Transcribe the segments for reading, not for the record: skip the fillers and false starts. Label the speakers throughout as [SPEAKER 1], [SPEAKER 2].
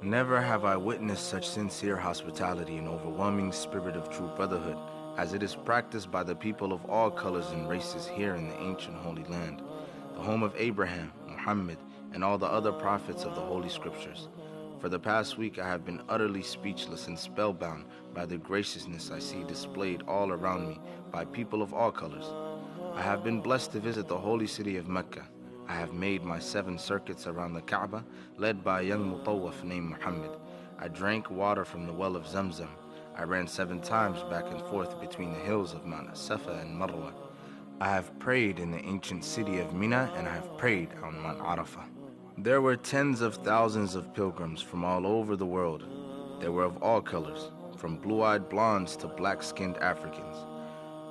[SPEAKER 1] Never have I witnessed such sincere hospitality and overwhelming spirit of true brotherhood as it is practiced by the people of all colors and races here in the ancient Holy Land, the home of Abraham, Muhammad, and all the other prophets of the Holy Scriptures. For the past week I have been utterly speechless and spellbound by the graciousness I see displayed all around me by people of all colors. I have been blessed to visit the holy city of Mecca. I have made my 7 circuits around the Kaaba, led by a young mutawaf named Muhammad. I drank water from the well of Zamzam. I ran 7 times back and forth between the hills of Mount Safa and Marwa. I have prayed in the ancient city of Mina, and I have prayed on Mount Arafah. There were tens of thousands of pilgrims from all over the world. They were of all colors, from blue-eyed blondes to black-skinned Africans.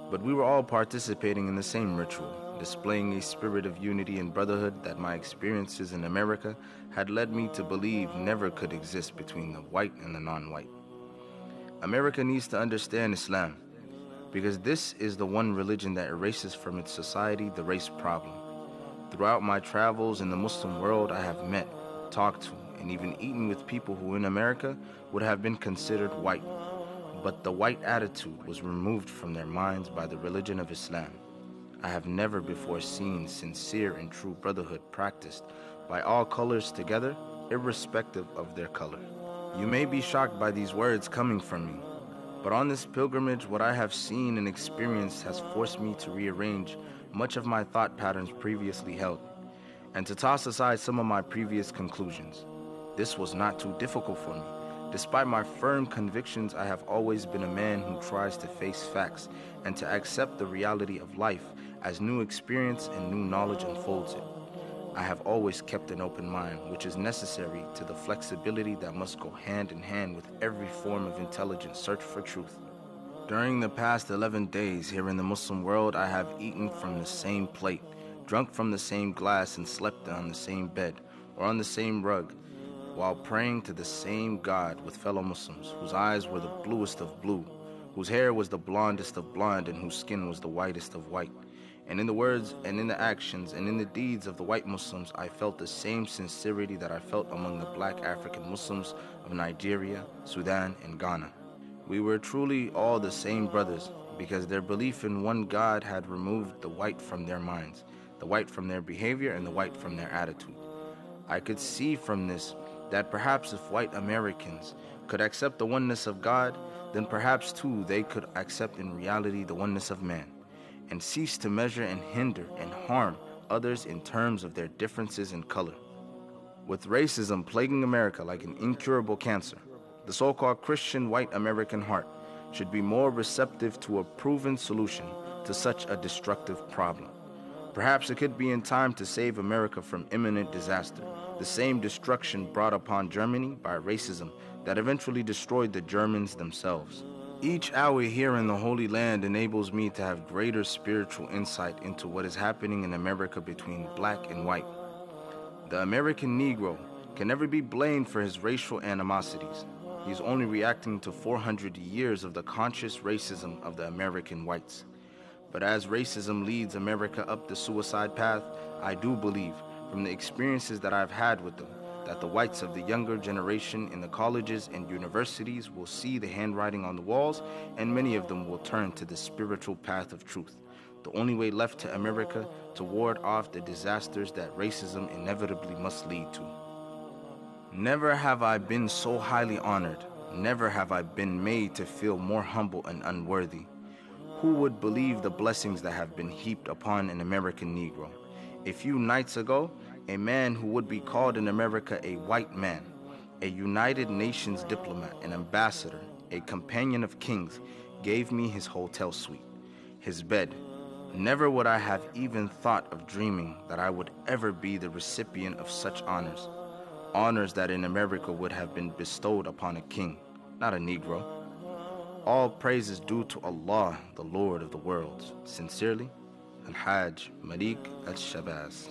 [SPEAKER 1] But we were all participating in the same ritual, displaying a spirit of unity and brotherhood that my experiences in America had led me to believe never could exist between the white and the non-white. America needs to understand Islam, because this is the one religion that erases from its society the race problem. Throughout my travels in the Muslim world, I have met, talked to, and even eaten with people who in America would have been considered white. But the white attitude was removed from their minds by the religion of Islam. I have never before seen sincere and true brotherhood practiced by all colors together, irrespective of their color. You may be shocked by these words coming from me, but on this pilgrimage, what I have seen and experienced has forced me to rearrange much of my thought patterns previously held, and to toss aside some of my previous conclusions. This was not too difficult for me. Despite my firm convictions, I have always been a man who tries to face facts and to accept the reality of life as new experience and new knowledge unfolds it. I have always kept an open mind, which is necessary to the flexibility that must go hand in hand with every form of intelligent search for truth. During the past 11 days here in the Muslim world, I have eaten from the same plate, drunk from the same glass, and slept on the same bed or on the same rug, while praying to the same God with fellow Muslims, whose eyes were the bluest of blue, whose hair was the blondest of blonde, and whose skin was the whitest of white. And in the words and in the actions and in the deeds of the white Muslims, I felt the same sincerity that I felt among the black African Muslims of Nigeria, Sudan, and Ghana. We were truly all the same brothers, because their belief in one God had removed the white from their minds, the white from their behavior, and the white from their attitude. I could see from this that perhaps if white Americans could accept the oneness of God, then perhaps too they could accept in reality the oneness of man, and cease to measure and hinder and harm others in terms of their differences in color. With racism plaguing America like an incurable cancer, the so-called Christian white American heart should be more receptive to a proven solution to such a destructive problem. Perhaps it could be in time to save America from imminent disaster, the same destruction brought upon Germany by racism that eventually destroyed the Germans themselves. Each hour here in the Holy Land enables me to have greater spiritual insight into what is happening in America between black and white. The American Negro can never be blamed for his racial animosities. He is only reacting to 400 years of the conscious racism of the American whites. But as racism leads America up the suicide path, I do believe, from the experiences that I've had with them, that the whites of the younger generation in the colleges and universities will see the handwriting on the walls, and many of them will turn to the spiritual path of truth, the only way left to America to ward off the disasters that racism inevitably must lead to. Never have I been so highly honored. Never have I been made to feel more humble and unworthy. Who would believe the blessings that have been heaped upon an American Negro? A few nights ago, a man who would be called in America a white man, a United Nations diplomat, an ambassador, a companion of kings, gave me his hotel suite, his bed. Never would I have even thought of dreaming that I would ever be the recipient of such honors. Honors that in America would have been bestowed upon a king, not a Negro. All praise is due to Allah, the Lord of the worlds. Sincerely, Al-Hajj Malik Al-Shabazz.